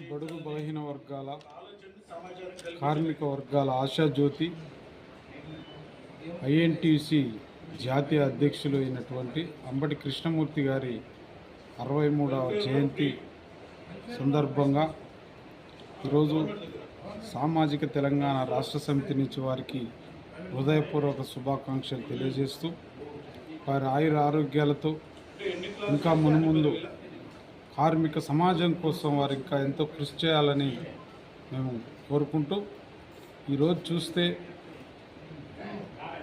బడుగు బలహీన వర్గాల కార్మిక వర్గాల ఆశాజ్యోతి ఐఎన్టీయూసీ జాతీయ అధ్యక్షులు అయినటువంటి అంబటి కృష్ణమూర్తి గారి 63వ జయంతి సందర్భంగా ఈరోజు సామాజిక తెలంగాణ రాష్ట్ర సమితి నుంచి వారికి హృదయపూర్వక శుభాకాంక్షలు తెలియజేస్తూ వారి ఆయుర ఆరోగ్యాలతో ఇంకా మునుముందు కార్మిక సమాజం కోసం వారు ఇంకా ఎంతో కృషి చేయాలని మేము కోరుకుంటూ ఈరోజు చూస్తే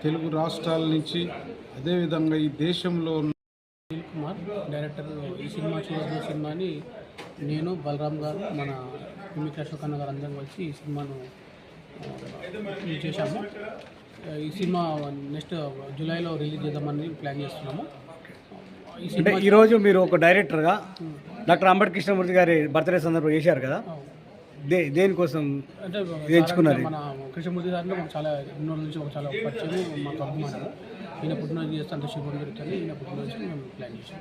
తెలుగు రాష్ట్రాల నుంచి అదేవిధంగా ఈ దేశంలో అనిల్ కుమార్ డైరెక్టర్ ఈ సినిమా చూసిన సినిమాని నేను బలరామ్ గారు మన పిమిక్ అశోక్ అన్న గారు అందరం కలిసి ఈ సినిమాను చేశాము. ఈ సినిమా నెక్స్ట్ జూలైలో రిలీజ్ చేద్దామని ప్లాన్ చేస్తున్నాము. అంటే ఈరోజు మీరు ఒక డైరెక్టర్గా డాక్టర్ అంబటి కృష్ణమూర్తి గారి బర్త్డే సందర్భంగా చేశారు కదా, దేనికోసం అంటే ఎంచుకున్నారు? మన కృష్ణమూర్తి గారిలో మాకు చాలా ఎన్నో నుంచి చాలా పరిచయం, మాకు అభిమానం. ఈయన పుట్టినరోజు చేస్తే అంత శుభం జరుగుతుంది. ఈయన పుట్టినరోజు మేము ప్లాన్ చేసాం.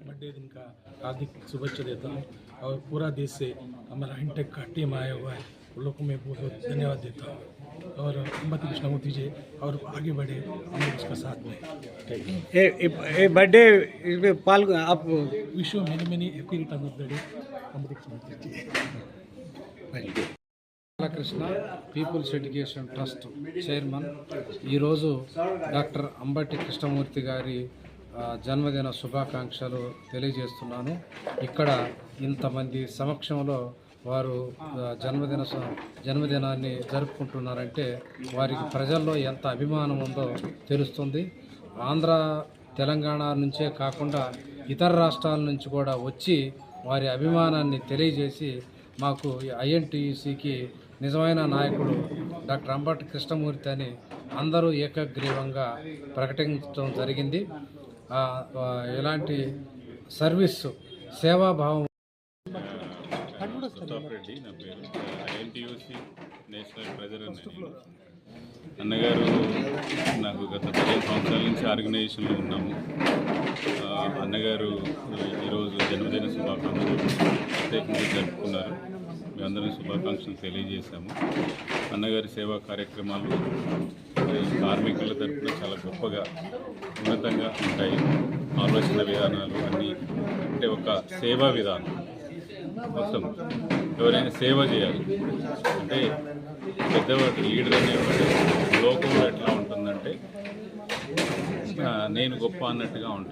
बर्थडे दिन का हार्दिक शुभेच्छा देता हूँ और पूरा देश से हमारा इंटेक का टीम आया हुआ है, उन लोगों को मैं बहुत धन्यवाद देता हूँ और अंबटी कृष्णमूर्ति जी और आगे बढ़े हम लोग उसका साथ में. बर्थडे पाल आप wish you many many happy return of the day Ambati Krishnamurthy ji. Balakrishna people's education trust chairman ఈరోజు డాక్టర్ అంబటి కృష్ణమూర్తి గారి జన్మదిన శుభాకాంక్షలు తెలియజేస్తున్నాను. ఇక్కడ ఇంతమంది సమక్షంలో వారు జన్మదినాన్ని జరుపుకుంటున్నారంటే వారికి ప్రజల్లో ఎంత అభిమానం ఉందో తెలుస్తుంది. ఆంధ్ర తెలంగాణ నుంచే కాకుండా ఇతర రాష్ట్రాల నుంచి కూడా వచ్చి వారి అభిమానాన్ని తెలియజేసి మాకు ఐఎన్టీయూసీకి నిజమైన నాయకుడు డాక్టర్ అంబటి కృష్ణమూర్తి అని అందరూ ఏకగ్రీవంగా ప్రకటించడం జరిగింది. ఎలాంటి సర్వీస్ సేవాభావం. రెడ్డి నా పేరు, ఐఎన్టీయూసీ నేషనల్ ప్రెసిడెంట్. అన్నగారు నాకు గత 15 సంవత్సరాల నుంచి ఆర్గనైజేషన్లో ఉన్నాము. అన్నగారు ఈరోజు జన్మదిన శుభాకాంక్షలు ప్రత్యేకంగా జరుపుకున్నారు. మేమందరం శుభాకాంక్షలు తెలియజేశాము. అన్నగారి సేవా కార్యక్రమాలు కార్మికుల తరఫున చాలా గొప్పగా ఉన్నతంగా ఉంటాయి. ఆలోచన విధానాలు అన్నీ అంటే ఒక సేవా విధానం. మొత్తం ఎవరైనా సేవ చేయాలి అంటే పెద్దవాడు లీడర్ అనేవాడు లోకంలో ఎట్లా ఉంటుందంటే నేను గొప్ప అన్నట్టుగా ఉంటుంది.